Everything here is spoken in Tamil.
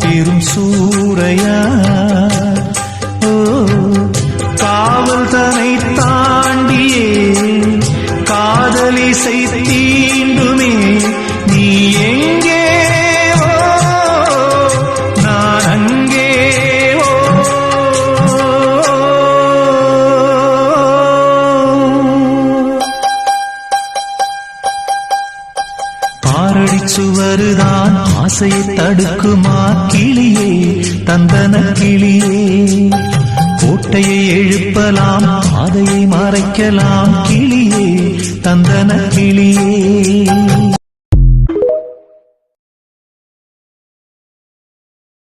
பெரும் சூறையா காவல் தனை தாண்டியே காதலிசை தீண்டுமே நீ எங்கே நான் அங்கே பாரடி சுவருதான் ஆசையை தடுக்குமா கிளியே தந்தன கிளியே கோட்டையை எழுப்பலாம் பாதையை மறைக்கலாம் கிளியே தந்தன கிளியே